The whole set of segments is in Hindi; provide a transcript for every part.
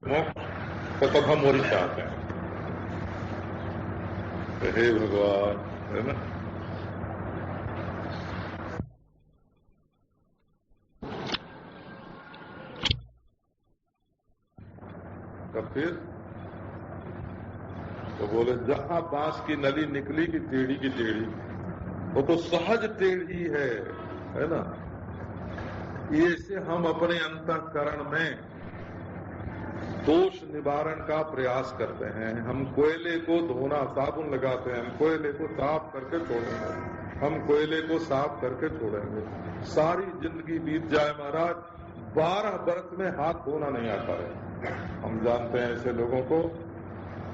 मोक्ष तो तब हम वही चाहते हैं। हे भगवान, है ना। तब फिर तो बोले जहां बांस की नली निकली की टेढ़ी, वो तो सहज टेढ़ी है ना। ये से हम अपने अंतःकरण में दोष निवारण का प्रयास करते हैं। हम कोयले को धोना, साबुन लगाते हैं, हम कोयले को साफ करके छोड़ेंगे, हम कोयले को साफ करके छोड़ेंगे। सारी जिंदगी बीत जाए महाराज, 12 बरस में हाथ धोना नहीं आता है। हम जानते हैं ऐसे लोगों को,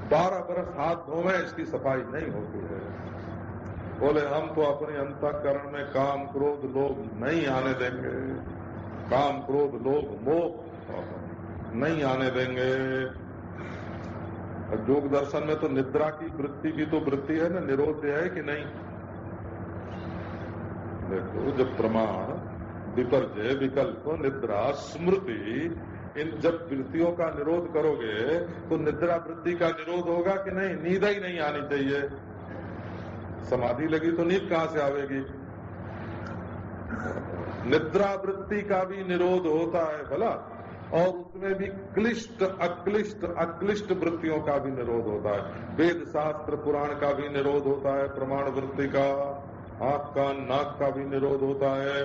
12 बरस हाथ धोवे इसकी सफाई नहीं होती है। बोले हम तो अपने अंतःकरण में काम क्रोध लोभ नहीं आने देंगे, काम क्रोध लोभ मोह नहीं आने देंगे। योग दर्शन में तो निद्रा की वृत्ति भी तो वृत्ति है ना, निरोध है कि नहीं। देखो जब प्रमाण विपर्जय विकल्प निद्रा स्मृति, इन जब वृत्तियों का निरोध करोगे तो निद्रा वृत्ति का निरोध होगा कि नहीं। नींद ही नहीं आनी चाहिए। समाधि लगी तो नींद कहां से आवेगी। निद्रा वृत्ति का भी निरोध होता है भला, और उसमें भी क्लिष्ट अक्लिष्ट वृत्तियों का भी निरोध होता है। वेद शास्त्र पुराण का भी निरोध होता है, प्रमाण वृत्ति का, आंख कान नाक का भी निरोध होता है,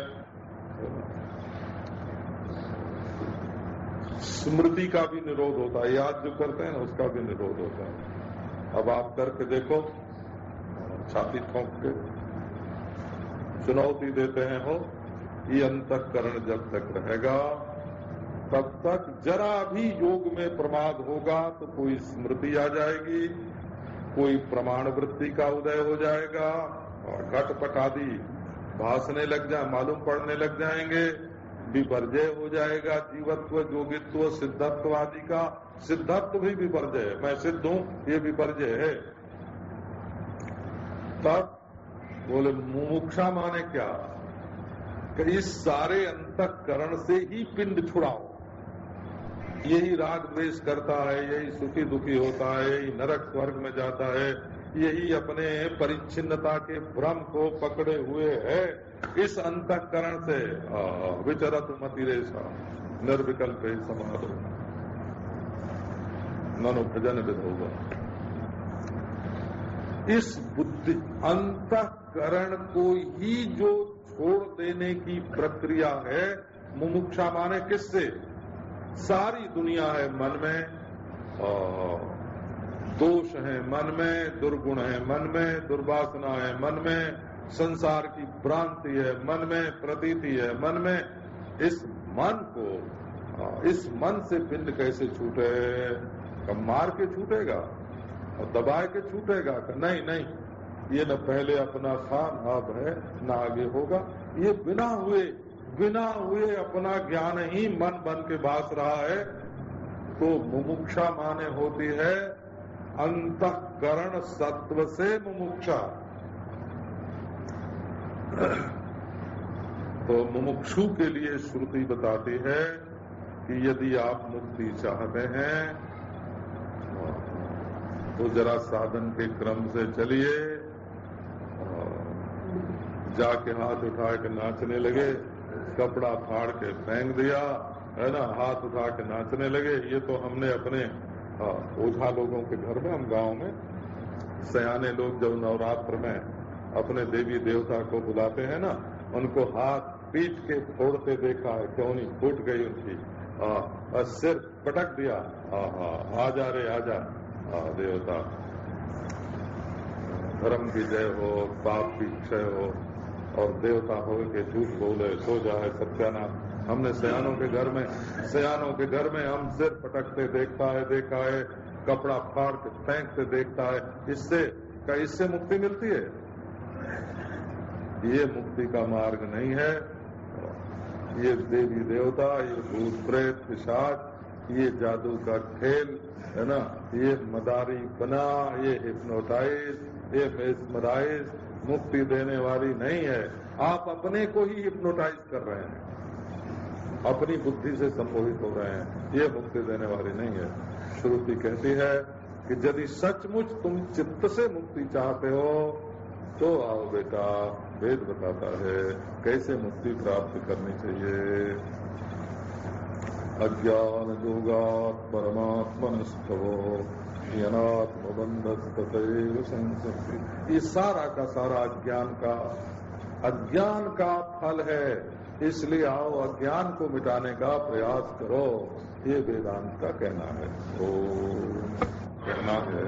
स्मृति का भी निरोध होता है, याद जो करते हैं ना उसका भी निरोध होता है। अब आप करके देखो, छाती ठोंक के चुनौती देते हैं हो, ये अंतःकरण जब तक रहेगा तब तक जरा भी योग में प्रमाद होगा तो कोई स्मृति आ जाएगी, कोई प्रमाण वृत्ति का उदय हो जाएगा, और घटपट आदि भासने लग जाए, मालूम पड़ने लग जाएंगे, विपर्जय हो जाएगा। जीवत्व जोगित्व सिद्धत्व आदि का, सिद्धत्व भी विपर्जय है, मैं सिद्ध हूं ये विपर्जय है। तब बोले मुमुक्षा माने क्या कि इस सारे अंतःकरण से ही पिंड छुड़ाओ। यही राग द्वेष करता है, यही सुखी दुखी होता है, यही नरक स्वर्ग में जाता है, यही अपने परिच्छिन्नता के भ्रम को पकड़े हुए है। इस अंतःकरण से विचरत मतिरेशा निर्विकल्प समाधो ननु भजन विधोगा। इस बुद्धि अंतःकरण को ही जो छोड़ देने की प्रक्रिया है, मुमुक्षा माने किससे। सारी दुनिया है मन में, दोष है मन में, दुर्गुण है मन में, दुर्वासना है मन में, संसार की भ्रांति है मन में, प्रतीति है मन में। इस मन को, इस मन से पिंड कैसे छूटे। कब मार के छूटेगा और दबाए के छूटेगा। नहीं, ये न पहले अपना था न अब है न आगे होगा। ये बिना हुए अपना ज्ञान ही मन बन के भास रहा है। तो मुमुक्षा माने होती है अंतःकरण सत्व से मुमुक्षा। तो मुमुक्षु के लिए श्रुति बताती है कि यदि आप मुक्ति चाहते हैं तो जरा साधन के क्रम से चलिए। जाके हाथ उठा के नाचने लगे, कपड़ा फाड़ के फेंक दिया, है ना, हाथ उठा के नाचने लगे। ये तो हमने अपने ओझा लोगों के घर में, हम गांव में सयाने लोग जब नवरात्र में अपने देवी देवता को बुलाते हैं ना, उनको हाथ पीट के फोड़ते देखा है। क्यों नहीं, फूट गई उनकी, सिर पटक दिया, आजा रे आजा देवता, धर्म की जय हो, पाप की क्षय हो, और देवता हो के झूठ बोले सो जाए सत्यानाश। हमने सयानों के घर में हम सिर पटकते देखा है, कपड़ा फाड़ के फेंकते देखता है। इससे मुक्ति मिलती है? ये मुक्ति का मार्ग नहीं है। ये देवी देवता, ये भूत प्रेत पिशाच, ये जादू का खेल है ना, ये मदारी बना, ये हिप्नोटाइज, ये मेस्मराइज मुक्ति देने वाली नहीं है। आप अपने को ही हिप्नोटाइज कर रहे हैं। अपनी बुद्धि से सम्मोहित हो रहे हैं, ये मुक्ति देने वाली नहीं है। श्रुति कहती है कि यदि सचमुच तुम चित्त से मुक्ति चाहते हो तो आओ बेटा, वेद बताता है कैसे मुक्ति प्राप्त करनी चाहिए। अज्ञान योगात् परमात्मनस्तवो अनात्मबंधस तथैव संसक्ति। ये सारा का सारा अज्ञान का फल है, इसलिए आओ अज्ञान को मिटाने का प्रयास करो, ये वेदांत का कहना है। तो कहना है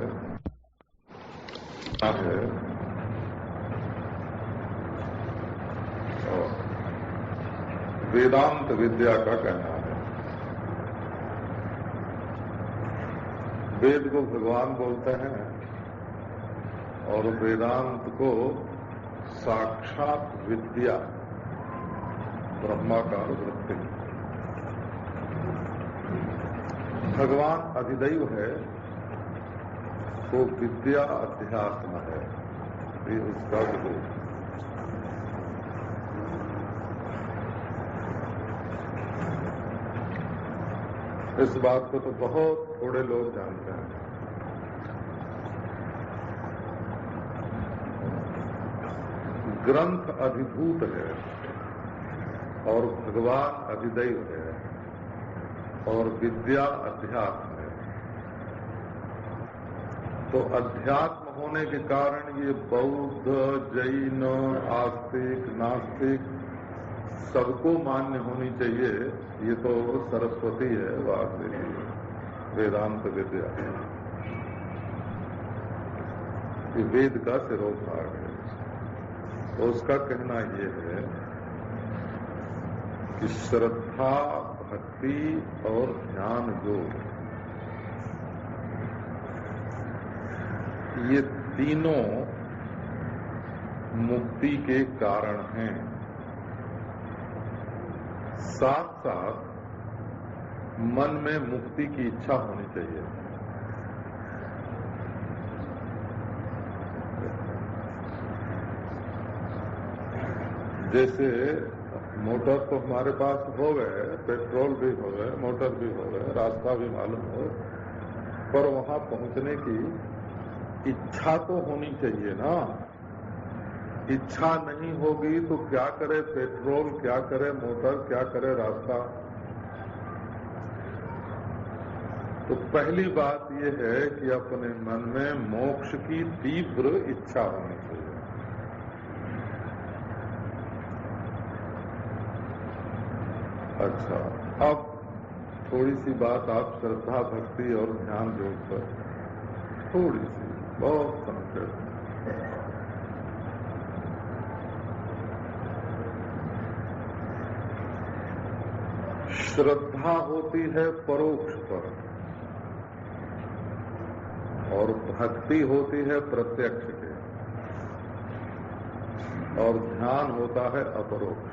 वेदांत विद्या का कहना है। वेद को भगवान बोलते हैं और वेदांत को साक्षात विद्या, ब्रह्माकार वृत्ति। भगवान अधिदैव है तो विद्या अध्यात्म है, ये उसका विरोध। इस बात को तो बहुत थोड़े लोग जानते हैं। ग्रंथ अधिभूत है और भगवान अधिदैव है और विद्या अध्यात्म है। तो अध्यात्म होने के कारण ये बौद्ध, जैन, आस्तिक, नास्तिक सबको मान्य होनी चाहिए। ये तो सरस्वती है, वासदेवी वेदांत विद्या, ये वेद का सिरोभाग है। तो उसका कहना ये है कि श्रद्धा, भक्ति और ध्यान योग, ये तीनों मुक्ति के कारण हैं। साथ साथ मन में मुक्ति की इच्छा होनी चाहिए। जैसे मोटर तो हमारे पास हो गए, पेट्रोल भी हो गए, मोटर भी हो गए, रास्ता भी मालूम हो, पर वहां पहुंचने की इच्छा तो होनी चाहिए ना। इच्छा नहीं होगी तो क्या करे पेट्रोल, क्या करे मोटर, क्या करे रास्ता। तो पहली बात यह है कि अपने मन में मोक्ष की तीव्र इच्छा होनी चाहिए। अच्छा, अब थोड़ी सी बात आप श्रद्धा, भक्ति और ध्यान योग पर, थोड़ी सी, बहुत संक्षेप। श्रद्धा होती है परोक्ष पर और भक्ति होती है प्रत्यक्ष के, और ध्यान होता है अपरोक्ष।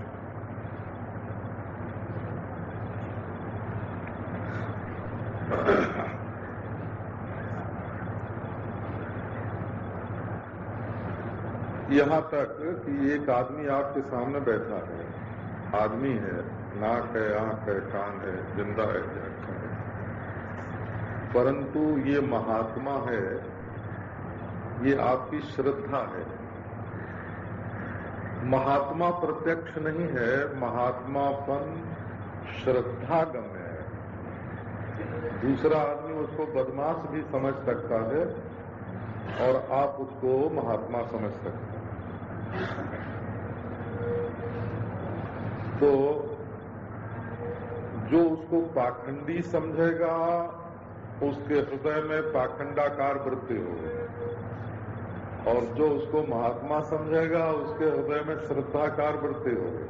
यहां तक कि एक आदमी आपके सामने बैठा है, आदमी है, नाक है, आंख है, कान है, जिंदा है, जागता है, परंतु ये महात्मा है, ये आपकी श्रद्धा है। महात्मा प्रत्यक्ष नहीं है, महात्मापन श्रद्धागम्य है। दूसरा आदमी उसको बदमाश भी समझ सकता है और आप उसको महात्मा समझ सकते हैं। तो जो उसको पाखंडी समझेगा उसके हृदय में पाखंडाकार वृत्ति होगी, और जो उसको महात्मा समझेगा उसके हृदय में श्रद्धाकार वृत्ति होगी।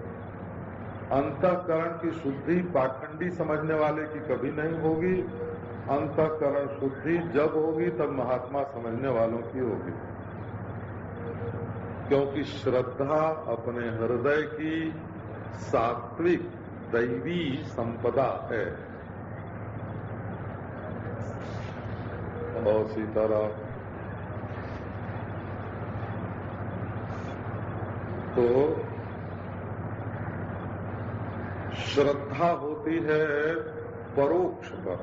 अंतःकरण की शुद्धि पाखंडी समझने वाले की कभी नहीं होगी। अंतःकरण शुद्धि जब होगी तब महात्मा समझने वालों की होगी, क्योंकि श्रद्धा अपने हृदय की सात्विक दैवी संपदा है। और सीताराम, तो श्रद्धा होती है परोक्ष पर।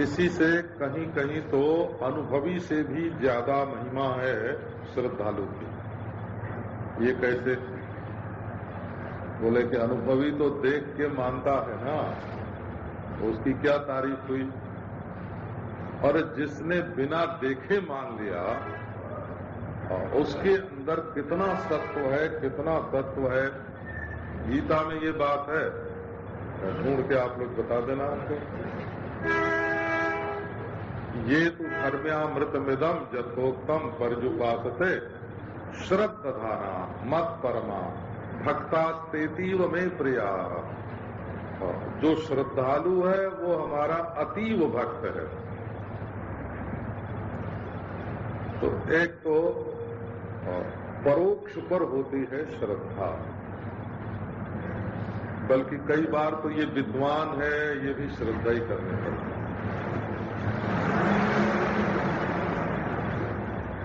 इसी से कहीं कहीं तो अनुभवी से भी ज्यादा महिमा है श्रद्धालु की। ये कैसे? बोले कि अनुभवी तो देख के मानता है ना, उसकी क्या तारीफ हुई। और जिसने बिना देखे मान लिया, उसके अंदर कितना सत्व है, कितना तत्व है। गीता में ये बात है, ढूंढ के आप लोग बता देना हमको। ये तो धर्म्यामृतमिदं यथोक्तम पर्युपासते श्रद्धाना मत परमा भक्तास्तेतीव में प्रिया। जो श्रद्धालु है वो हमारा अतीव भक्त है। तो एक तो परोक्ष पर होती है श्रद्धा, बल्कि कई बार तो ये विद्वान है, ये भी श्रद्धा ही करने पड़ता है,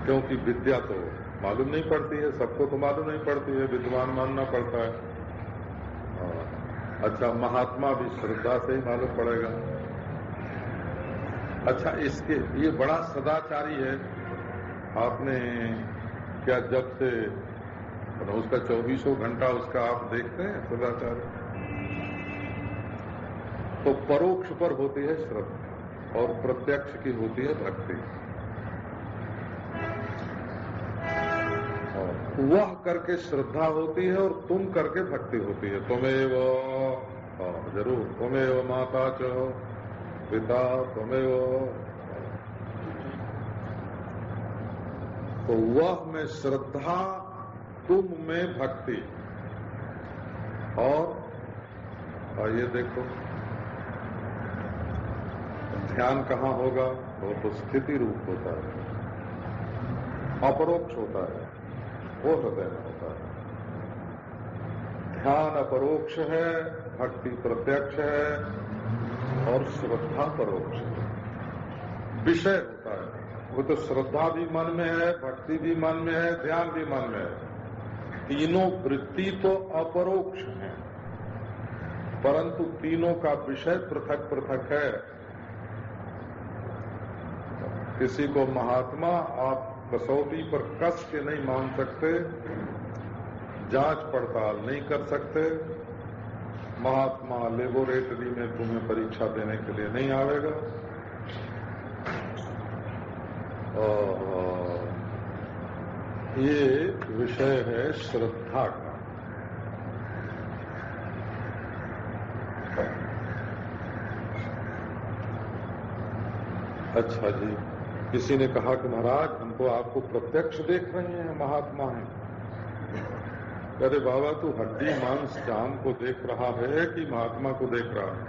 क्योंकि विद्या तो मालूम नहीं पड़ती है, सबको तो मालूम नहीं पड़ती है, विद्वान मानना पड़ता है। अच्छा, महात्मा भी श्रद्धा से ही मालूम पड़ेगा। अच्छा, इसके ये बड़ा सदाचारी है। आपने क्या जब से उसका 24 घंटा उसका आप देखते हैं सदाचार? तो परोक्ष पर होती है श्रद्धा और प्रत्यक्ष की होती है भक्ति। वह करके श्रद्धा होती है और तुम करके भक्ति होती है। तुम्हें जरूर, तुम्हें माता च पिता तुम्हें। तो वह में श्रद्धा, तुम में भक्ति। और ये देखो, ध्यान कहाँ होगा? वो तो स्थिति रूप होता है, अपरोक्ष होता है, वो हृदय में होता है। ध्यान अपरोक्ष है, भक्ति प्रत्यक्ष है और श्रद्धा परोक्ष है। विषय होता है, वो तो श्रद्धा भी मन में है, भक्ति भी मन में है, ध्यान भी मन में है। तीनों वृत्ति तो अपरोक्ष हैं, परंतु तीनों का विषय पृथक पृथक है। किसी को महात्मा आप कसौटी पर कस के नहीं मान सकते, जांच पड़ताल नहीं कर सकते। महात्मा लेबोरेटरी में तुम्हें परीक्षा देने के लिए नहीं आवेगा। ये विषय है श्रद्धा का। अच्छा जी, किसी ने कहा कि महाराज हम तो आपको प्रत्यक्ष देख रहे हैं, महात्मा हैं। अरे बाबा, तू हड्डी मांस जान को देख रहा है कि महात्मा को देख रहा है?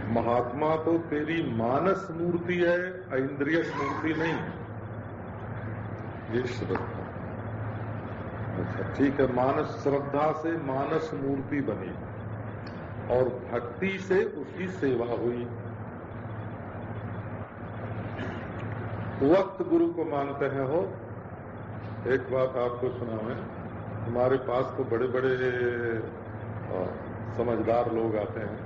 महात्मा तो तेरी मानस मूर्ति है, इंद्रिय मूर्ति नहीं। ये श्रद्धा। अच्छा ठीक है, मानस श्रद्धा से मानस मूर्ति बनी और भक्ति से उसकी सेवा हुई। वक्त गुरु को मानते हैं हो। एक बात आपको सुनाऊं, हमारे पास तो बड़े बड़े समझदार लोग आते हैं।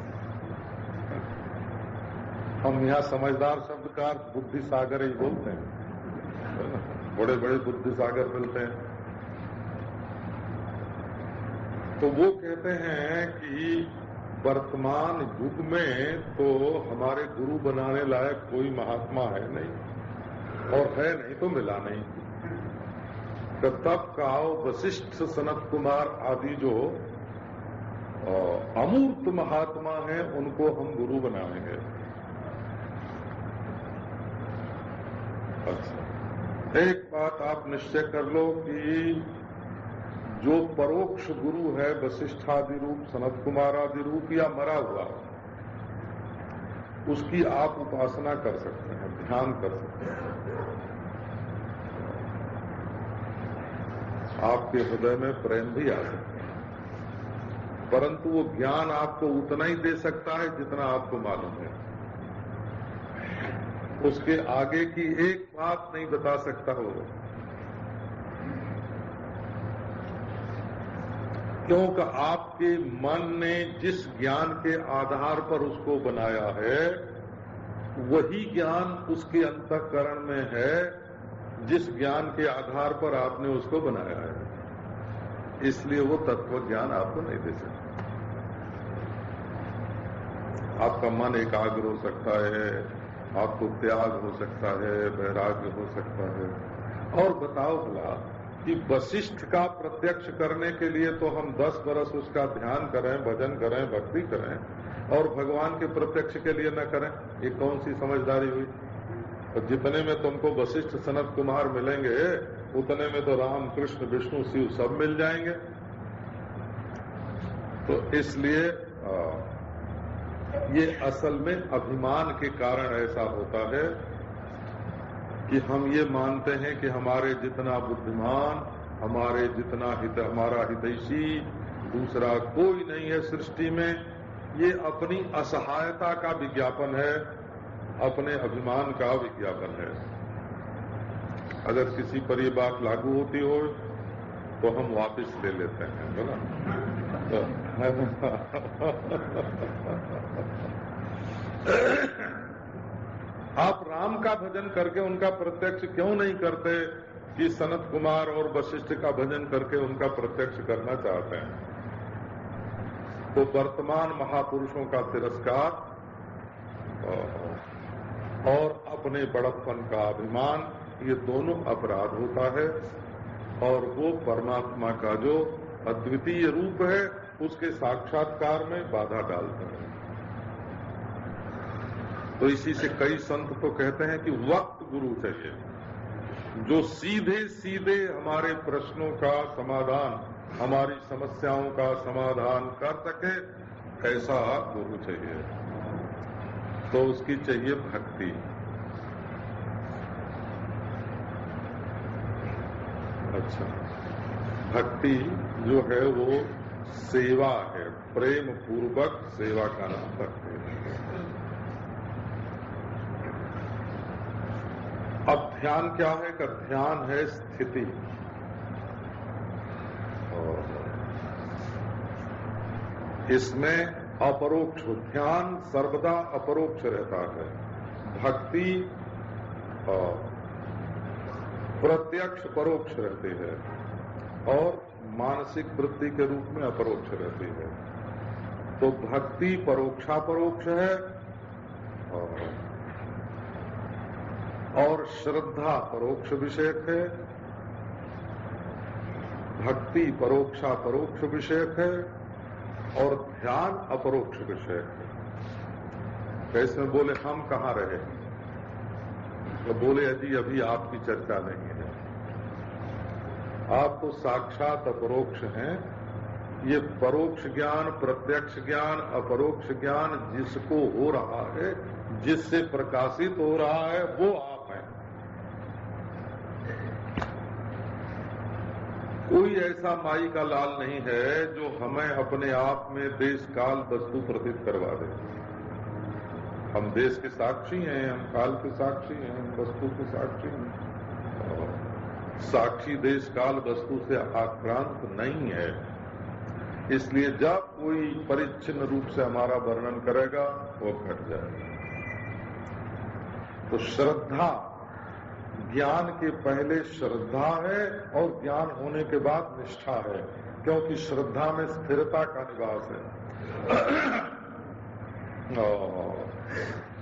हम यहाँ समझदार शब्द का बुद्धि सागर ही बोलते हैं, बड़े बड़े बुद्धि सागर मिलते हैं। तो वो कहते हैं कि वर्तमान युग में तो हमारे गुरु बनाने लायक कोई महात्मा है नहीं, और है नहीं तो मिला नहीं। तो तब का वशिष्ठ, सनत कुमार आदि जो अमूर्त महात्मा हैं उनको हम गुरु बनाएंगे। अच्छा, एक बात आप निश्चय कर लो कि जो परोक्ष गुरु है, वशिष्ठ आदि रूप, सनत कुमार आदि रूप या मरा हुआ, उसकी आप उपासना कर सकते हैं, ध्यान कर सकते हैं। आपके हृदय में प्रेम भी आ सकता है, परंतु वो ज्ञान आपको उतना ही दे सकता है जितना आपको मालूम है। उसके आगे की एक बात नहीं बता सकता हो। क्योंकि आपके मन ने जिस ज्ञान के आधार पर उसको बनाया है वही ज्ञान उसके अंतःकरण में है जिस ज्ञान के आधार पर आपने उसको बनाया है। इसलिए वो तत्व ज्ञान आपको नहीं दे सकता। आपका मन एकाग्र हो सकता है, आपको त्याग हो सकता है, वैराग्य हो सकता है। और बताओ भला कि वशिष्ठ का प्रत्यक्ष करने के लिए तो हम 10 बरस उसका ध्यान करें, भजन करें, भक्ति करें, और भगवान के प्रत्यक्ष के लिए न करें, ये कौन सी समझदारी हुई? और जितने में तुमको वशिष्ठ सनत कुमार मिलेंगे उतने में तो राम, कृष्ण, विष्णु, शिव सब मिल जाएंगे। तो इसलिए ये असल में अभिमान के कारण ऐसा होता है कि हम ये मानते हैं कि हमारे जितना बुद्धिमान, हमारे जितना हमारा हितैषी दूसरा कोई नहीं है सृष्टि में। ये अपनी असहायता का विज्ञापन है, अपने अभिमान का विज्ञापन है। अगर किसी पर ये बात लागू होती हो तो हम वापस ले लेते हैं, बोला। आप राम का भजन करके उनका प्रत्यक्ष क्यों नहीं करते कि सनत कुमार और वशिष्ठ का भजन करके उनका प्रत्यक्ष करना चाहते हैं? तो वर्तमान महापुरुषों का तिरस्कार और अपने बड़प्पन का अभिमान, ये दोनों अपराध होता है और वो परमात्मा का जो अद्वितीय रूप है उसके साक्षात्कार में बाधा डालता है। तो इसी से कई संत तो कहते हैं कि वक्त गुरु चाहिए, जो सीधे सीधे हमारे प्रश्नों का समाधान, हमारी समस्याओं का समाधान कर सके, ऐसा गुरु चाहिए। तो उसकी चाहिए भक्ति। अच्छा, भक्ति जो है वो सेवा है, प्रेम पूर्वक सेवा का नाम भक्ति है। अब ध्यान क्या है? कि ध्यान है स्थिति। इसमें अपरोक्ष, ध्यान सर्वदा अपरोक्ष रहता है। भक्ति प्रत्यक्ष परोक्ष रहती है और मानसिक वृत्ति के रूप में अपरोक्ष रहती है। तो भक्ति परोक्षापरोक्ष है और श्रद्धा परोक्ष विषयक है। भक्ति परोक्षापरोक्ष विषयक है और ध्यान अपरोक्ष विषयक है। कैसे में बोले हम कहाँ रहे? तो बोले अजी अभी आपकी चर्चा नहीं है, आप तो साक्षात अपरोक्ष हैं। ये परोक्ष ज्ञान, प्रत्यक्ष ज्ञान, अपरोक्ष ज्ञान जिसको हो रहा है, जिससे प्रकाशित हो रहा है, वो आप हैं। कोई ऐसा माई का लाल नहीं है जो हमें अपने आप में देश काल वस्तु प्रतीत करवा दे। हम देश के साक्षी हैं, हम काल के साक्षी हैं, हम वस्तु के साक्षी हैं। साक्षी देश काल वस्तु से आक्रांत नहीं है। इसलिए जब कोई परिच्छिन्न रूप से हमारा वर्णन करेगा वो घट जाएगा। तो श्रद्धा, ज्ञान के पहले श्रद्धा है और ज्ञान होने के बाद निष्ठा है, क्योंकि श्रद्धा में स्थिरता का निवास है।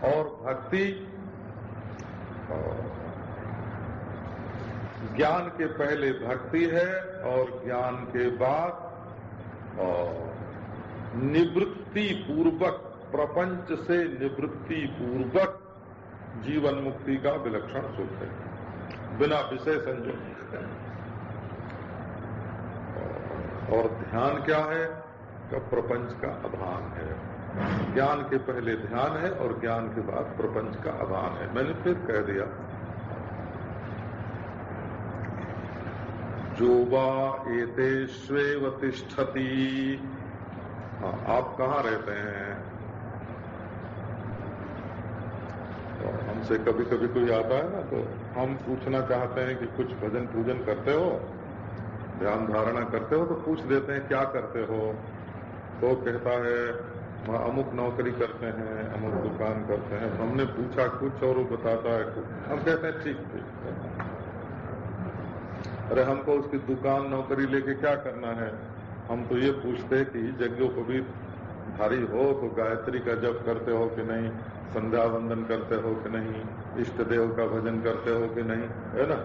और भक्ति ज्ञान के पहले भक्ति है और ज्ञान के बाद निवृत्ति पूर्वक, प्रपंच से निवृत्ति पूर्वक जीवन मुक्ति का विलक्षण सुख है, बिना विषय संयोग। और ध्यान क्या है? कि प्रपंच का अभान है। ज्ञान के पहले ध्यान है और ज्ञान के बाद प्रपंच का अभान है। मैंने फिर कह दिया, जो वा एतेष्वेव तिष्ठति। हाँ, आप कहाँ रहते हैं? तो हमसे कभी कभी कोई आता है ना, तो हम पूछना चाहते हैं कि कुछ भजन पूजन करते हो? ध्यान धारणा करते हो तो पूछ देते हैं क्या करते हो, तो कहता है वहाँ अमुक नौकरी करते हैं, अमुक दुकान करते हैं। हमने पूछा कुछ और वो बताता है कुछ। हम कहते हैं ठीक ठीक। अरे हमको उसकी दुकान नौकरी लेके क्या करना है, हम तो ये पूछते हैं कि यज्ञोपवीत धारी हो तो गायत्री का जप करते हो कि नहीं, संध्या वंदन करते हो कि नहीं, इष्ट देव का भजन करते हो कि नहीं, है ना।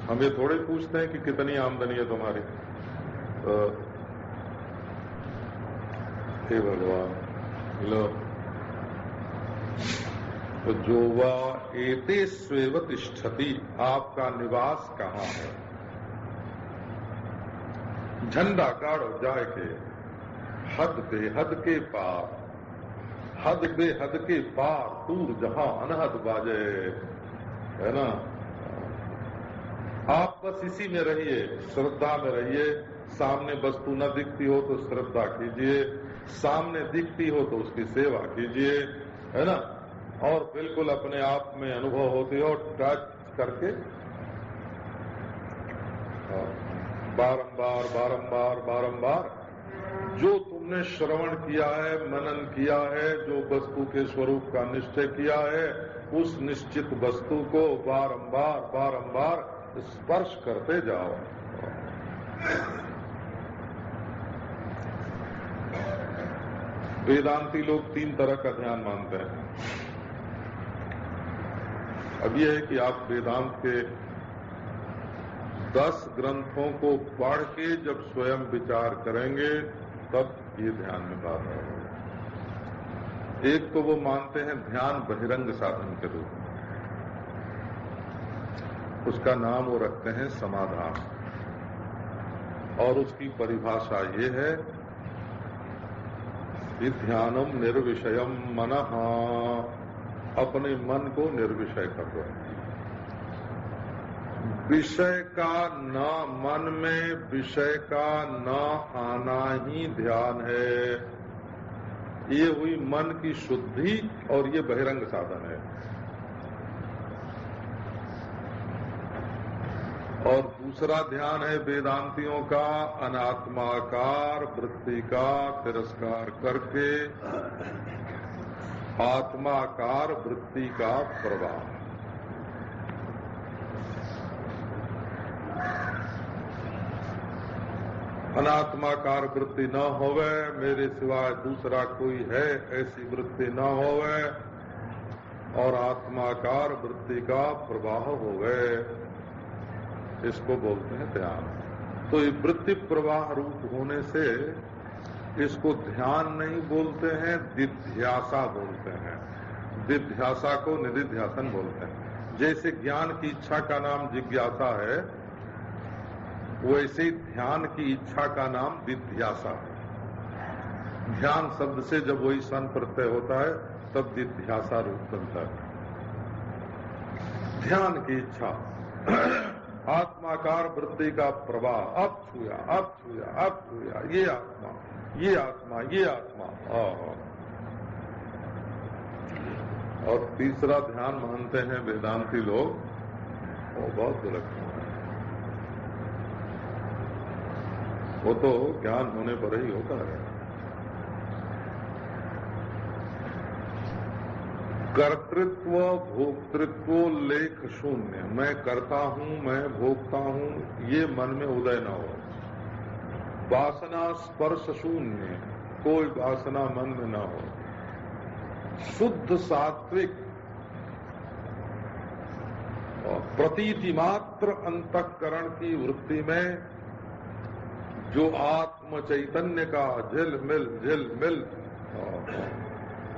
हम ये थोड़े पूछते हैं कि कितनी आमदनी है तुम्हारी। हे भगवान, लो तो जो वा एते स्वेव तिष्ठति, आपका निवास कहाँ है। झंडा गाड़ो जाए के हद बेहद के पार, हद बेहद के पार दूर जहां अनहद बाजे, है ना। आप बस इसी में रहिए, श्रद्धा में रहिए। सामने वस्तु न दिखती हो तो श्रद्धा कीजिए, सामने दिखती हो तो उसकी सेवा कीजिए, है ना। और बिल्कुल अपने आप में अनुभव होते हो, टच करके बारंबार बारंबार बारंबार जो तुमने श्रवण किया है, मनन किया है, जो वस्तु के स्वरूप का निश्चय किया है, उस निश्चित वस्तु को बारंबार बारंबार स्पर्श करते जाओ। वेदांती लोग 3 तरह का ध्यान मानते हैं। अब यह है कि आप वेदांत के 10 ग्रंथों को पढ़ के जब स्वयं विचार करेंगे तब ये ध्यान में बात आएगी। एक तो वो मानते हैं ध्यान बहिरंग साधन के रूप में, उसका नाम वो रखते हैं समाधान, और उसकी परिभाषा ये है कि ध्यानम निर्विषयम मनः, अपने मन को निर्विषय कर दो। विषय का न, मन में विषय का न आना ही ध्यान है। ये हुई मन की शुद्धि और ये बहिरंग साधन है। और दूसरा ध्यान है वेदांतियों का अनात्माकार वृत्ति का तिरस्कार करके आत्माकार वृत्ति का प्रवाह। अनात्माकार वृत्ति न होवे, मेरे सिवाय दूसरा कोई है ऐसी वृत्ति न होवे, और आत्माकार वृत्ति का प्रवाह होवे, इसको बोलते हैं ध्यान। तो ये वृत्ति प्रवाह रूप होने से इसको ध्यान नहीं बोलते हैं, दिध्यासा बोलते हैं। दिध्यासा को निधिध्यासन बोलते हैं। जैसे ज्ञान की इच्छा का नाम जिज्ञासा है, वैसे ही ध्यान की इच्छा का नाम दिध्यासा है। ध्यान शब्द से जब वही सन प्रत्यय होता है तब दिध्यासा रूप बनता है। ध्यान की इच्छा, आत्माकार वृत्ति का प्रवाह, अब छुया अब छुया अब छुया, ये आत्मा ये आत्मा ये आत्मा। और तीसरा ध्यान मानते हैं वेदांती लोग, वो बहुत गलत है। वो तो ज्ञान होने पर ही होता है। कर्तृत्व भोक्तृत्व लेख शून्य, मैं करता हूं मैं भोगता हूं, ये मन में उदय न हो। वासना स्पर्श शून्य, कोई वासना मन में न हो। शुद्ध सात्विक और प्रतीति मात्र अंतःकरण की वृत्ति में जो आत्म चैतन्य का झिलमिल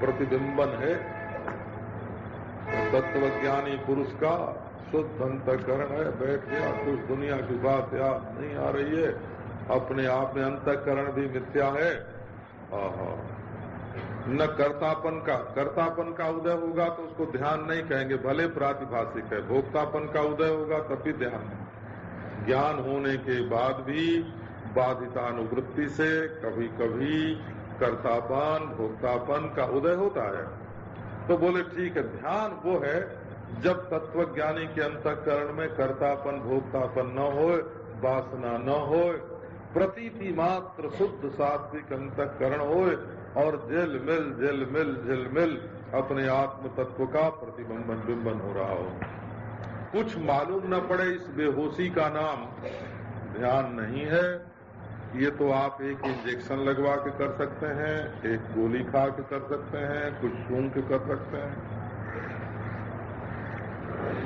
प्रतिबिंबन है, तत्वज्ञानी पुरुष का शुद्ध अंतःकरण है। बैठ गया, कुछ दुनिया की बात याद नहीं आ रही है, अपने आप में अंतःकरण भी मिथ्या है। न कर्तापन का उदय होगा तो उसको ध्यान नहीं कहेंगे, भले प्रातिभाषिक है। भोक्तापन का उदय होगा तब भी ध्यान नहीं। ज्ञान होने के बाद भी बाधितानुवृत्ति से कभी कभी कर्तापन भोक्तापन का उदय होता है। तो बोले ठीक है, ध्यान वो है जब तत्वज्ञानी के अंतःकरण में कर्तापन भोक्तापन न हो, वासना न हो, प्रतीति मात्र शुद्ध सात्विक अंतःकरण हो और झिलमिल अपने आत्म तत्व का प्रतिबिंबन बिंबन हो रहा हो। कुछ मालूम न पड़े, इस बेहोशी का नाम ध्यान नहीं है। ये तो आप एक इंजेक्शन लगवा के कर सकते हैं, एक गोली खा के कर सकते हैं, कुछ सूंघ के कर सकते हैं।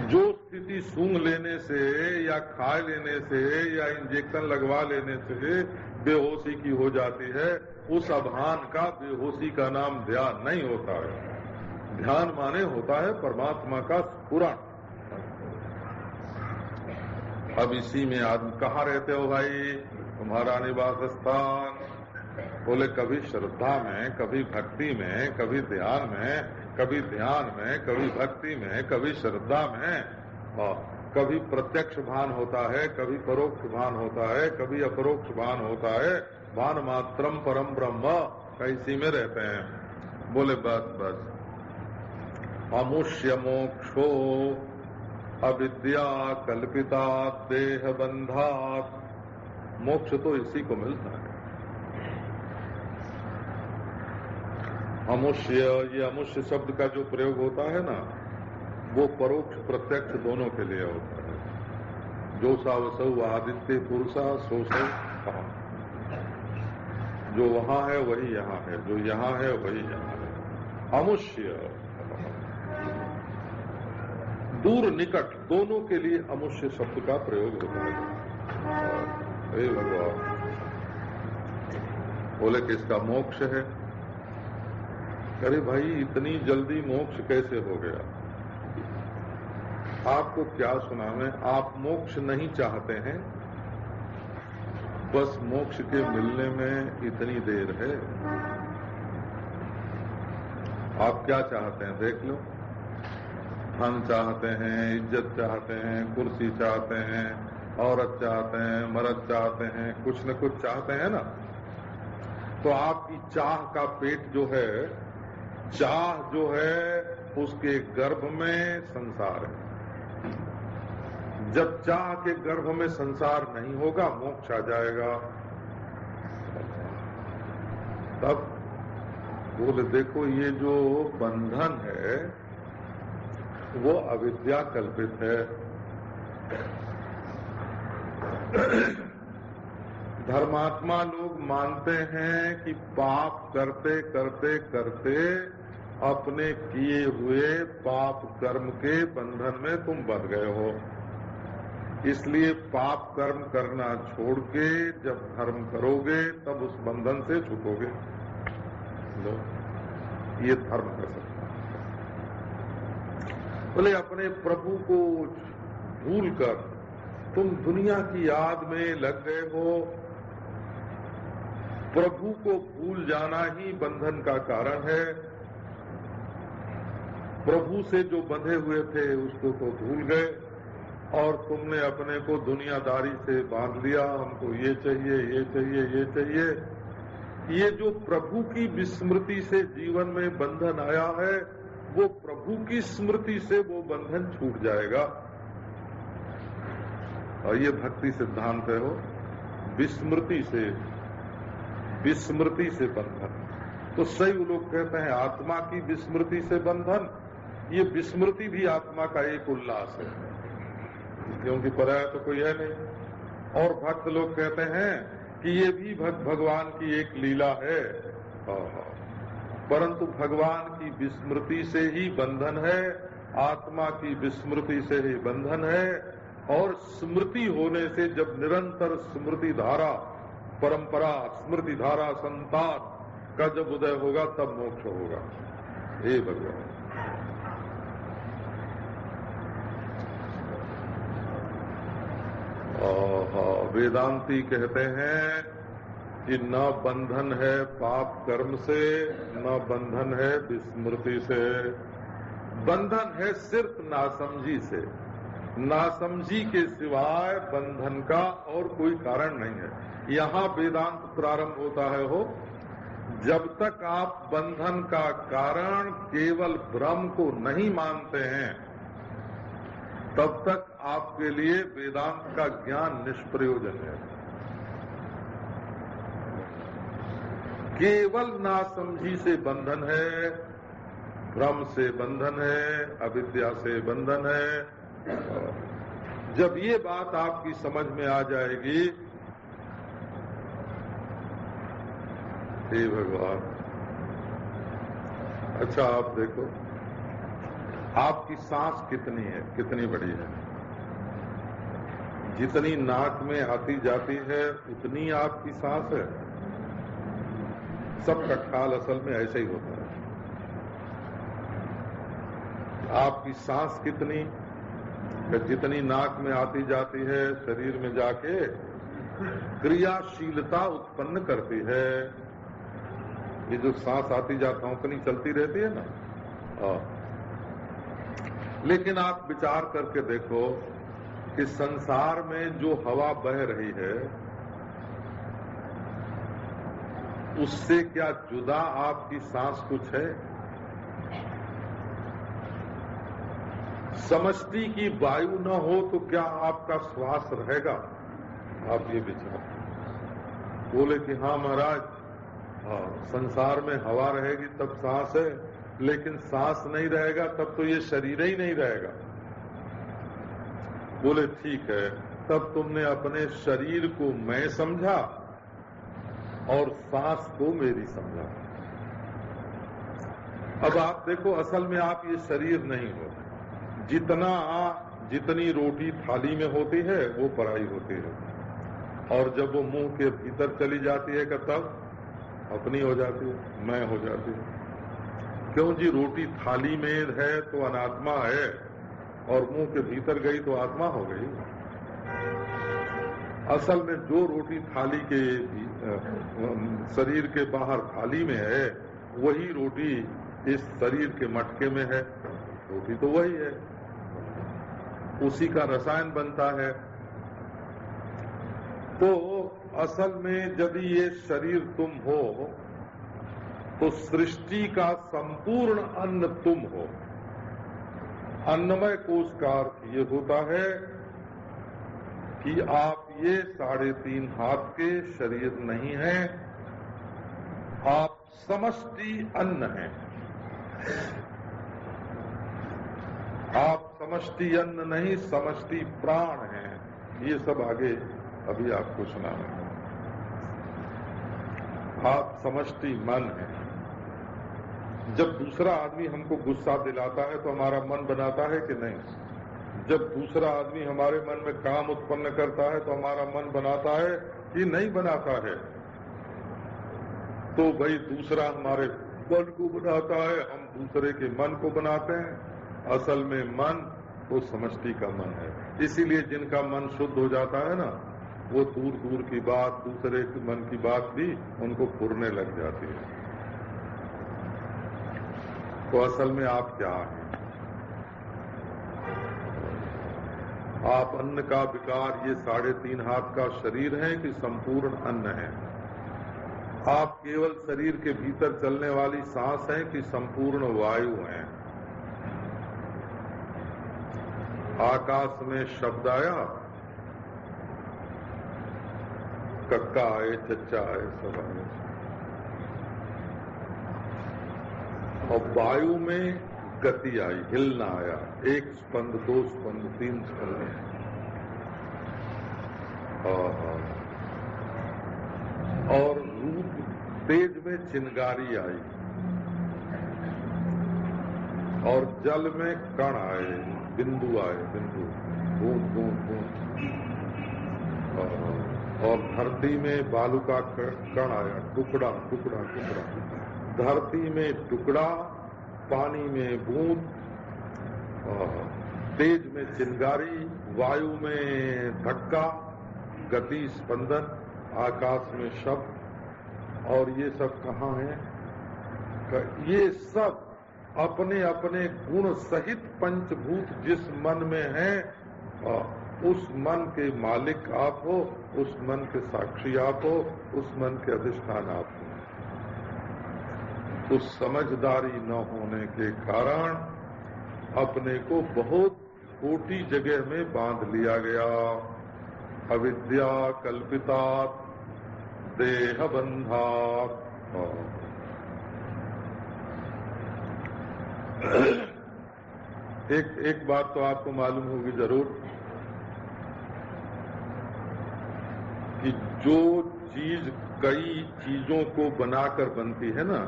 जो स्थिति सूंघ लेने से या खा लेने से या इंजेक्शन लगवा लेने से बेहोशी की हो जाती है, उस अभान का बेहोशी का नाम ध्यान नहीं होता है। ध्यान माने होता है परमात्मा का स्फुरण। अब इसी में आदमी कहाँ रहते हो भाई, तुम्हारा निवास स्थान? बोले कभी श्रद्धा में, कभी भक्ति में, कभी ध्यान में, कभी ध्यान में, कभी भक्ति में, कभी श्रद्धा में, और कभी प्रत्यक्ष भान होता है, कभी परोक्ष भान होता है, कभी अपरोक्ष भान होता है। भान मात्रम परम ब्रह्म कैसी में रहते हैं। बोले बस अमुष्य मोक्षो अविद्या कल्पिता देह बंधात। मोक्ष तो इसी को मिलता है। अमुष्य, ये अमुष्य शब्द का जो प्रयोग होता है ना, वो परोक्ष प्रत्यक्ष दोनों के लिए होता है। जो सावसौ आदित्य पुरुषा सोसौ कहा, जो वहां है वही यहाँ है, जो यहाँ है वही यहाँ है। अमुष्य दूर निकट दोनों के लिए अमुष्य शब्द का प्रयोग होता है। हे भगवान, बोले कि इसका मोक्ष है। अरे भाई इतनी जल्दी मोक्ष कैसे हो गया? आपको क्या सुनावें, आप मोक्ष नहीं चाहते हैं, बस मोक्ष के मिलने में इतनी देर है। आप क्या चाहते हैं देख लो। धन चाहते हैं, इज्जत चाहते हैं, कुर्सी चाहते हैं, औरत चाहते हैं, मर्द चाहते हैं, कुछ न कुछ चाहते हैं ना। तो आपकी चाह का पेट जो है, चाह जो है उसके गर्भ में संसार है। जब चाह के गर्भ में संसार नहीं होगा, मोक्ष आ जाएगा। तब बोले देखो ये जो बंधन है वो अविद्या कल्पित है। धर्मात्मा लोग मानते हैं कि पाप करते करते करते अपने किए हुए पाप कर्म के बंधन में तुम बंध गए हो, इसलिए पाप कर्म करना छोड़ के जब धर्म करोगे तब उस बंधन से छूटोगे। लो, ये धर्म कर सकता। बोले अपने प्रभु को भूलकर तुम दुनिया की याद में लग गए हो। प्रभु को भूल जाना ही बंधन का कारण है। प्रभु से जो बंधे हुए थे उसको तो भूल गए और तुमने अपने को दुनियादारी से बांध लिया। हमको ये चाहिए, ये चाहिए, ये चाहिए। ये जो प्रभु की विस्मृति से जीवन में बंधन आया है, वो प्रभु की स्मृति से वो बंधन छूट जाएगा। और ये भक्ति सिद्धांत है, हो विस्मृति से बंधन। तो सही वो लोग कहते हैं आत्मा की विस्मृति से बंधन। ये विस्मृति भी आत्मा का एक उल्लास है, क्योंकि पराया तो कोई है नहीं। और भक्त लोग कहते हैं कि ये भी भगवान की एक लीला है, परंतु भगवान की विस्मृति से ही बंधन है, आत्मा की विस्मृति से ही बंधन है। और स्मृति होने से जब निरंतर स्मृति धारा, परंपरा, स्मृति धारा, संतान का जब उदय होगा तब मोक्ष होगा। हे भगवान, वेदांती कहते हैं कि न बंधन है पाप कर्म से, न बंधन है विस्मृति से। बंधन है सिर्फ नासमझी से। नासमझी के सिवाय बंधन का और कोई कारण नहीं है। यहाँ वेदांत प्रारंभ होता है। हो जब तक आप बंधन का कारण केवल ब्रह्म को नहीं मानते हैं, तब तक आपके लिए वेदांत का ज्ञान निष्प्रयोजन है। केवल नासमझी से बंधन है, भ्रम से बंधन है, अविद्या से बंधन है। जब ये बात आपकी समझ में आ जाएगी, हे भगवान, अच्छा आप देखो आपकी सांस कितनी है, कितनी बड़ी है। जितनी नाक में आती जाती है उतनी आपकी सांस है। सबका ख्याल असल में ऐसे ही होता है। आपकी सांस कितनी, जितनी नाक में आती जाती है शरीर में जाके क्रियाशीलता उत्पन्न करती है। ये जो सांस आती जाता उतनी चलती रहती है ना। लेकिन आप विचार करके देखो कि संसार में जो हवा बह रही है उससे क्या जुदा आपकी सांस कुछ है? समष्टि की वायु न हो तो क्या आपका श्वास रहेगा? आप ये विचार बोले कि हाँ महाराज, हाँ संसार में हवा रहेगी तब सांस है, लेकिन सांस नहीं रहेगा तब तो ये शरीर ही नहीं रहेगा। बोले ठीक है, तब तुमने अपने शरीर को मैं समझा और सांस को मेरी समझा। अब आप देखो असल में आप ये शरीर नहीं हो। जितनी रोटी थाली में होती है वो पराई होती है, और जब वो मुंह के भीतर चली जाती है तब अपनी हो जाती है, मैं हो जाती है। क्यों जी? रोटी थाली में है तो अनात्मा है, और मुंह के भीतर गई तो आत्मा हो गई। असल में जो रोटी थाली के शरीर के बाहर थाली में है वही रोटी इस शरीर के मटके में है। रोटी तो वही है, उसी का रसायन बनता है। तो असल में यदि ये शरीर तुम हो तो सृष्टि का संपूर्ण अन्न तुम हो। अन्नमय कोश का अर्थ ये होता है कि आप ये 3.5 हाथ के शरीर नहीं हैं, आप समष्टि अन्न हैं। आप समष्टि अन्न नहीं, समष्टि प्राण हैं। ये सब आगे अभी आपको सुनाना है। आप समष्टि मन हैं। जब दूसरा आदमी हमको गुस्सा दिलाता है तो हमारा मन बनाता है कि नहीं? जब दूसरा आदमी हमारे मन में काम उत्पन्न करता है तो हमारा मन बनाता है कि नहीं बनाता है? तो भाई दूसरा हमारे मन को बनाता है, हम दूसरे के मन को बनाते हैं। असल में मन वो समष्टि का मन है। इसीलिए जिनका मन शुद्ध हो जाता है ना, वो दूर दूर की बात, दूसरे के मन की बात भी उनको पुरने लग जाती है। तो असल में आप क्या हैं? आप अन्न का विकार ये 3.5 हाथ का शरीर है कि संपूर्ण अन्न है? आप केवल शरीर के भीतर चलने वाली सांस हैं कि संपूर्ण वायु हैं? आकाश में शब्द आया, कक्का आए, चच्चा आए, सब आए। और वायु में गति आई, हिलना आया, 1 स्पंद, 2 स्पंद, 3 स्पंद। और रूप तेज में चिंगारी आई, और जल में कण आए, बिंदु आए, बिंदु, बूंद बूंद बूंद। और धरती में बालू का कण आया, टुकड़ा टुकड़ा टुकड़ा। धरती में टुकड़ा, पानी में बूंद, तेज में चिंगारी, वायु में धक्का, गति, स्पंदन, आकाश में शब्द। और ये सब कहाँ है? ये सब अपने अपने गुण सहित पंचभूत जिस मन में है, उस मन के मालिक आप हो, उस मन के साक्षी आप हो, उस मन के अधिष्ठान आप हो। तो समझदारी न होने के कारण अपने को बहुत छोटी जगह में बांध लिया गया। अविद्या कल्पितात् देह बंधात्। एक बात तो आपको मालूम होगी जरूर कि जो चीज कई चीजों को बनाकर बनती है ना,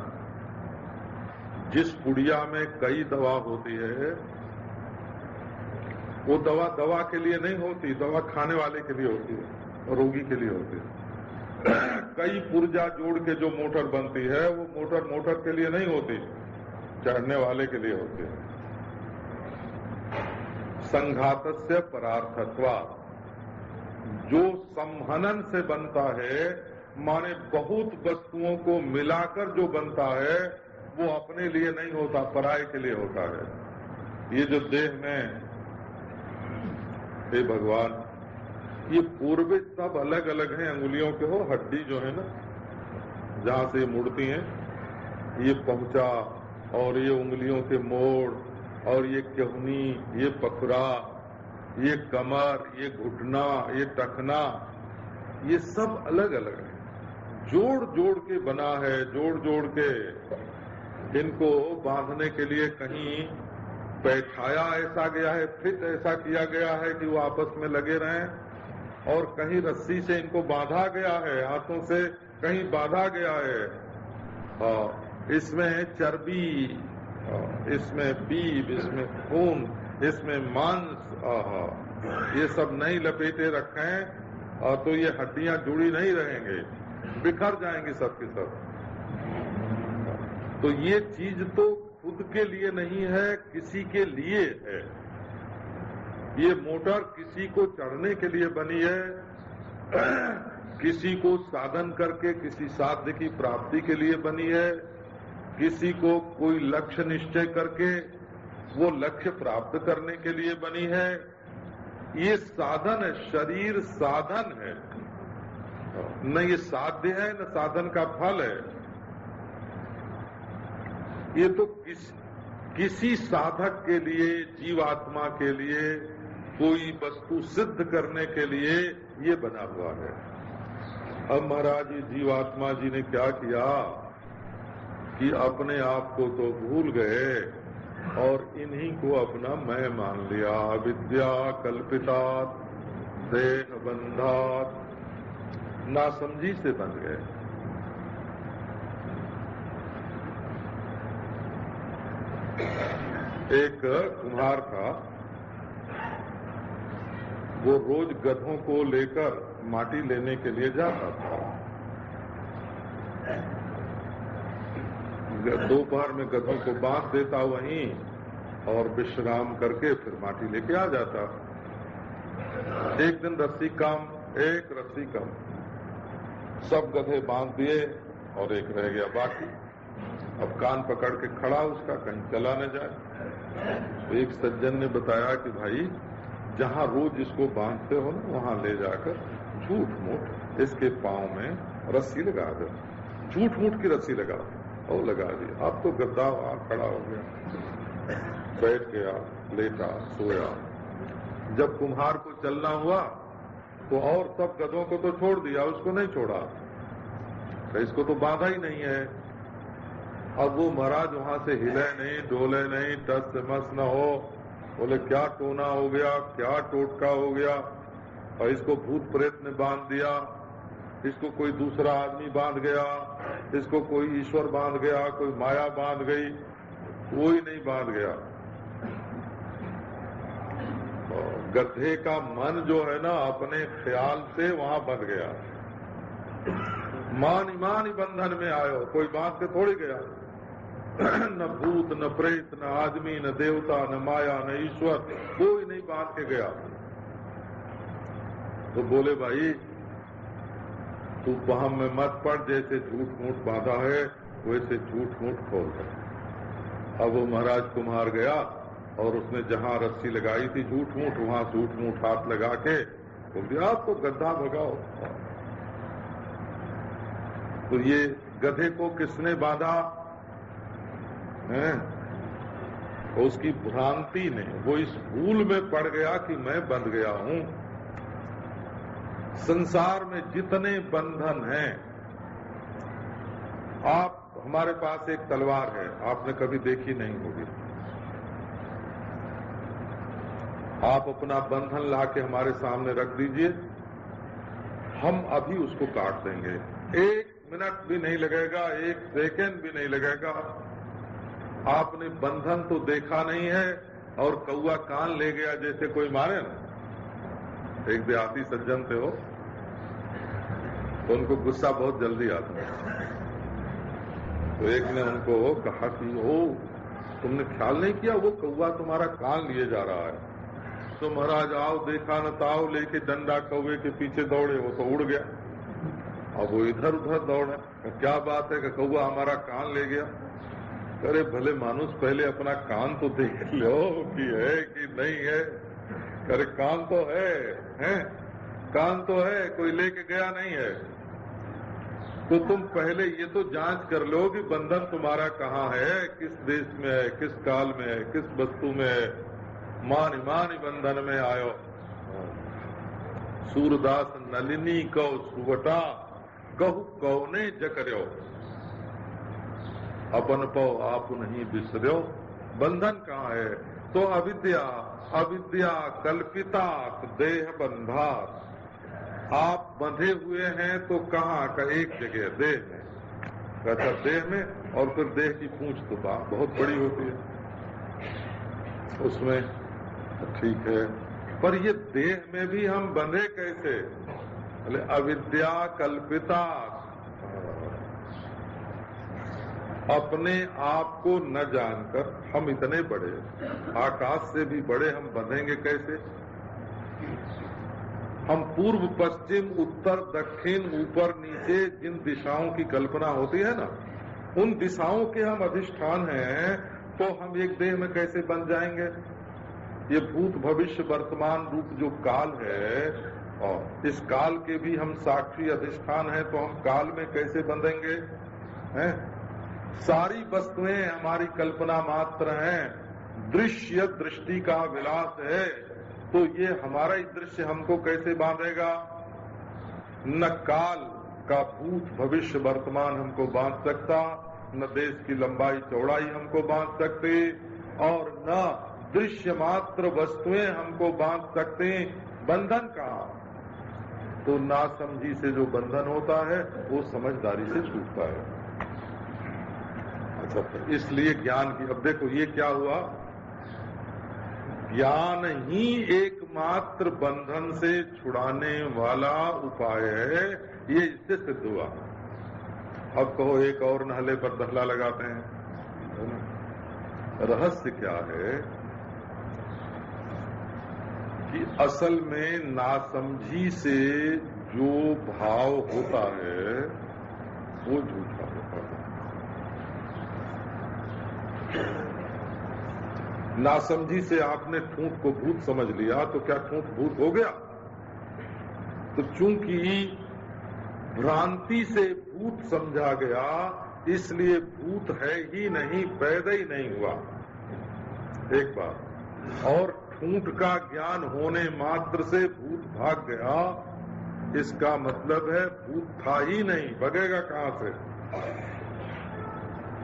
जिस पुड़िया में कई दवा होती है, वो दवा के लिए नहीं होती, दवा खाने वाले के लिए होती है, रोगी के लिए होती है। कई पुर्जा जोड़ के जो मोटर बनती है, वो मोटर के लिए नहीं होती, चढ़ने वाले के लिए होती है। संघातस्य परार्थत्वात्, जो संहनन से बनता है, माने बहुत वस्तुओं को मिलाकर जो बनता है, वो अपने लिए नहीं होता, पराये के लिए होता है। ये जो देह में, हे भगवान, ये पूर्व सब अलग अलग हैं, अंगुलियों के हो, हड्डी जो है ना, जहां से मुड़ती हैं, ये पहुंचा, और ये उंगलियों के मोड़, और ये केहनी, ये पखुरा, ये कमर, ये घुटना, ये टखना, ये सब अलग अलग है, जोड़ जोड़ के बना है, जोड़ जोड़ के इनको बांधने के लिए कहीं बैठाया ऐसा गया है, फिट ऐसा किया गया है कि वो आपस में लगे रहें, और कहीं रस्सी से इनको बांधा गया है, हाथों से कहीं बांधा गया है। इसमें चर्बी, इसमें बीज, इसमें खून, इसमें मांस, ये सब नहीं लपेटे रखें तो ये हड्डियां जुड़ी नहीं रहेंगे, बिखर जाएंगी सबके सब। तो ये चीज तो खुद के लिए नहीं है, किसी के लिए है। ये मोटर किसी को चढ़ने के लिए बनी है, किसी को साधन करके किसी साध्य की प्राप्ति के लिए बनी है, किसी को कोई लक्ष्य निश्चय करके वो लक्ष्य प्राप्त करने के लिए बनी है। ये साधन है, शरीर साधन है, न ये साध्य है न साधन का फल है। ये तो किसी साधक के लिए, जीवात्मा के लिए, कोई वस्तु सिद्ध करने के लिए ये बना हुआ है। अब महाराज जी, जीवात्मा जी ने क्या किया कि अपने आप को तो भूल गए और इन्हीं को अपना मैं मान लिया। विद्या कल्पितात् देह बंधात्, नासमझी से बन गए। एक कुम्हार था, वो रोज गधों को लेकर माटी लेने के लिए जाता था। दोपहर में गधों को बांध देता वहीं और विश्राम करके फिर माटी लेके आ जाता। एक दिन रस्सी कम, एक रस्सी कम, सब गधे बांध दिए और एक रह गया बाकी। अब कान पकड़ के खड़ा उसका, कहीं चला न जाए। तो एक सज्जन ने बताया कि भाई, जहां रोज इसको बांधते हो ना, वहां ले जाकर झूठ मूठ इसके पांव में रस्सी लगा दो, झूठ मूठ की रस्सी लगा दो। और लगा दी। अब तो गद्दा वहां खड़ा हो गया, बैठ गया, लेटा, सोया। जब कुम्हार को चलना हुआ तो और सब गधों को तो छोड़ दिया, उसको नहीं छोड़ा, तो इसको तो बांधा ही नहीं है। अब वो महाराज वहां से हिले नहीं, डोले नहीं, टस से मस न हो। बोले क्या टोना हो गया, क्या टोटका हो गया, और इसको भूत प्रेत ने बांध दिया, इसको कोई दूसरा आदमी बांध गया, इसको कोई ईश्वर बांध गया, कोई माया बांध गई, कोई नहीं बांध गया। गधे का मन जो है ना, अपने ख्याल से वहां बंध गया। मान ही बंधन में आयो, कोई बांध के थोड़ी गया। न भूत, न प्रेत, न आदमी, न देवता, न माया, न ईश्वर, कोई नहीं बांध के गया। तो बोले भाई, तू वहम में मत पड़, जैसे झूठ मूठ बांधा है वैसे झूठ मूठ खोल दे। अब वो महाराज कुम्हार गया और उसने जहां रस्सी लगाई थी झूठ मूठ, वहां झूठ मूठ हाथ लगा के बोल दिया, आप तो गद्दा भगाओ। तो ये गधे को किसने बांधा है? उसकी भ्रांति ने, वो इस भूल में पड़ गया कि मैं बंध गया हूं। संसार में जितने बंधन हैं, आप, हमारे पास एक तलवार है, आपने कभी देखी नहीं होगी। आप अपना बंधन लाके हमारे सामने रख दीजिए, हम अभी उसको काट देंगे। 1 मिनट भी नहीं लगेगा, 1 सेकंड भी नहीं लगेगा। आपने बंधन तो देखा नहीं है, और कौआ कान ले गया जैसे कोई मारे ना। एक देहाती सज्जन थे हो, तो उनको गुस्सा बहुत जल्दी आता है। तो एक ने उनको कहा कि ओ, तुमने ख्याल नहीं किया वो कौआ तुम्हारा कान लिए जा रहा है। तो महाराज आओ देखा न ताओ लेके डंडा कौवे के पीछे दौड़े, वो तो उड़ गया। अब वो इधर उधर दौड़ा, क्या बात है कि कौआ हमारा कान ले गया। अरे भले मानुस, पहले अपना कान तो देख लो कि है कि नहीं है। अरे कान तो है? कान तो है, कोई लेके गया नहीं है। तो तुम पहले ये तो जांच कर लो कि बंधन तुम्हारा कहाँ है, किस देश में है, किस काल में है, किस वस्तु में है। मानि मानि बंधन में आयो। सूरदास नलिनी कौ सुवटा, कहु कौने जकर्यो, अपन पौ आप नहीं बिसर्यो। बंधन कहाँ है? तो अविद्या, अविद्या कल्पिता देह बंधात। आप बंधे हुए हैं तो कहाँ का? एक जगह, देह में। कहता देह में, और फिर देह की पूंछ तो बहुत बड़ी होती है उसमें, ठीक है। पर ये देह में भी हम बंधे कैसे? बोले अविद्या कल्पिता, अपने आप को न जानकर हम इतने बड़े, आकाश से भी बड़े हम बंधेंगे कैसे? हम पूर्व पश्चिम उत्तर दक्षिण ऊपर नीचे जिन दिशाओं की कल्पना होती है ना, उन दिशाओं के हम अधिष्ठान हैं, तो हम एक देह में कैसे बन जाएंगे? ये भूत भविष्य वर्तमान रूप जो काल है, और इस काल के भी हम साक्षी अधिष्ठान हैं, तो हम काल में कैसे बंधेंगे? हैं? सारी वस्तुएं हमारी कल्पना मात्र हैं। दृश्य दृष्टि का विलास है, तो ये हमारा ही दृश्य हमको कैसे बांधेगा? न काल का भूत भविष्य वर्तमान हमको बांध सकता, न देश की लंबाई चौड़ाई हमको बांध सकते, और न दृश्य मात्र वस्तुएं हमको बांध सकते। बंधन कहाँ? तो नासमझी से जो बंधन होता है वो समझदारी से छूटता है। अच्छा, इसलिए ज्ञान की, अब देखो ये क्या हुआ, ज्ञान ही एकमात्र बंधन से छुड़ाने वाला उपाय है, ये इससे सिद्ध हुआ। अब कहो एक और नहले पर दहला लगाते हैं। रहस्य क्या है कि असल में नासमझी से जो भाव होता है वो झूठा होता है। नासमझी से आपने ठूंठ को भूत समझ लिया, तो क्या ठूंठ भूत हो गया? तो चूंकि भ्रांति से भूत समझा गया, इसलिए भूत है ही नहीं, पैदा ही नहीं हुआ। एक बात। और ठूंठ का ज्ञान होने मात्र से भूत भाग गया, इसका मतलब है भूत था ही नहीं, भगेगा कहां से?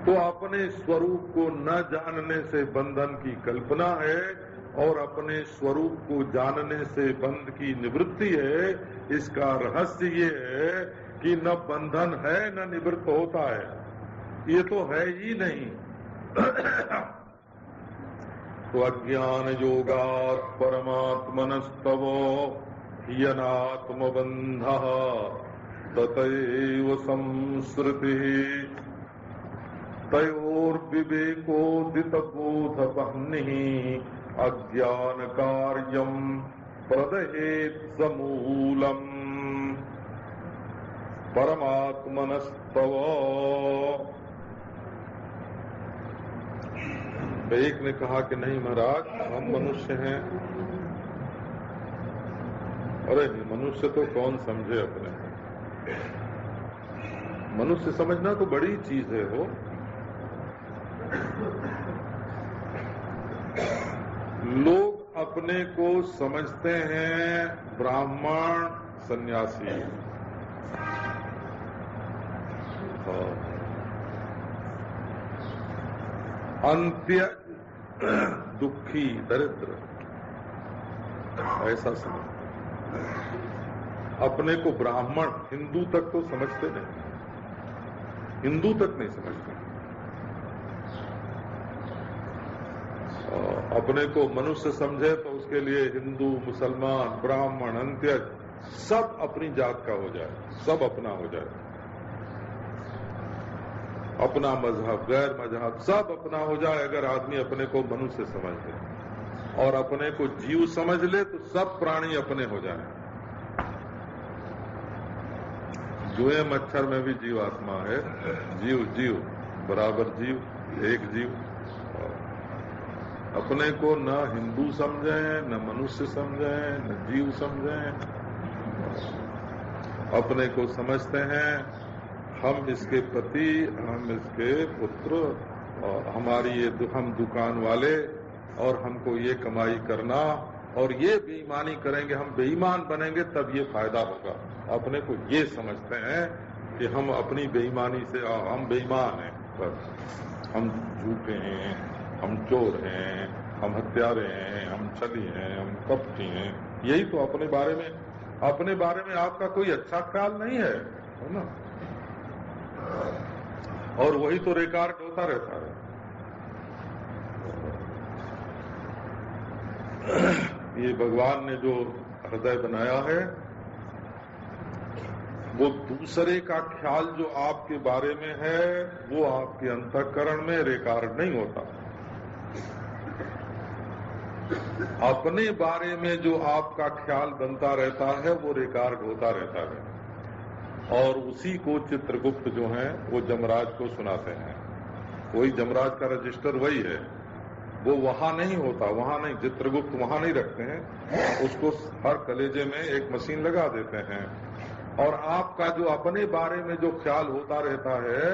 तो अपने स्वरूप को न जानने से बंधन की कल्पना है, और अपने स्वरूप को जानने से बंध की निवृत्ति है। इसका रहस्य ये है कि न बंधन है न निवृत्त होता है, ये तो है ही नहीं। तो अज्ञान योगात् परमात्मनस्तव ह्यनात्म बंधः ततैव संसृतिः तयोर्विवेकोदित बोधपह्निः अज्ञान कार्यम प्रदहेत् समूलम् परमात्मनस्तव। एक ने कहा कि नहीं महाराज, हम मनुष्य हैं। अरे मनुष्य तो कौन समझे अपने, मनुष्य समझना तो बड़ी चीज है। हो लोग अपने को समझते हैं ब्राह्मण सन्यासी, अंत्य दुखी दरिद्र, ऐसा समझ। अपने को ब्राह्मण हिंदू तक तो समझते नहीं, हिंदू तक नहीं समझते। अपने को मनुष्य समझे तो उसके लिए हिंदू, मुसलमान, ब्राह्मण, अंत्य सब अपनी जात का हो जाए, सब अपना हो जाए। अपना मजहब, गैर मजहब सब अपना हो जाए अगर आदमी अपने को मनुष्य समझ ले। और अपने को जीव समझ ले तो सब प्राणी अपने हो जाए। जुए मच्छर में भी जीवात्मा है, जीव जीव बराबर जीव, एक जीव। अपने को न हिंदू समझें, न मनुष्य समझें, न जीव समझें, अपने को समझते हैं हम इसके पति, हम इसके पुत्र, हमारी ये हम दुकान वाले, और हमको ये कमाई करना, और ये बेईमानी करेंगे, हम बेईमान बनेंगे तब ये फायदा होगा। अपने को ये समझते हैं कि हम अपनी बेईमानी से हम बेईमान हैं, बस हम झूठे हैं, हम चोर हैं, हम हत्यारे हैं, हम छली हैं, हम कपटी हैं। यही तो अपने बारे में आपका कोई अच्छा ख्याल नहीं है ना। और वही तो रिकॉर्ड होता रहता है। ये भगवान ने जो हृदय बनाया है वो दूसरे का ख्याल जो आपके बारे में है वो आपके अंतःकरण में रिकॉर्ड नहीं होता। अपने बारे में जो आपका ख्याल बनता रहता है वो रिकॉर्ड होता रहता है, और उसी को चित्रगुप्त जो है वो जमराज को सुनाते हैं। वही जमराज का रजिस्टर वही है, वो वहां नहीं होता, वहां नहीं, चित्रगुप्त वहां नहीं रखते हैं, उसको हर कलेजे में एक मशीन लगा देते हैं। और आपका जो अपने बारे में जो ख्याल होता रहता है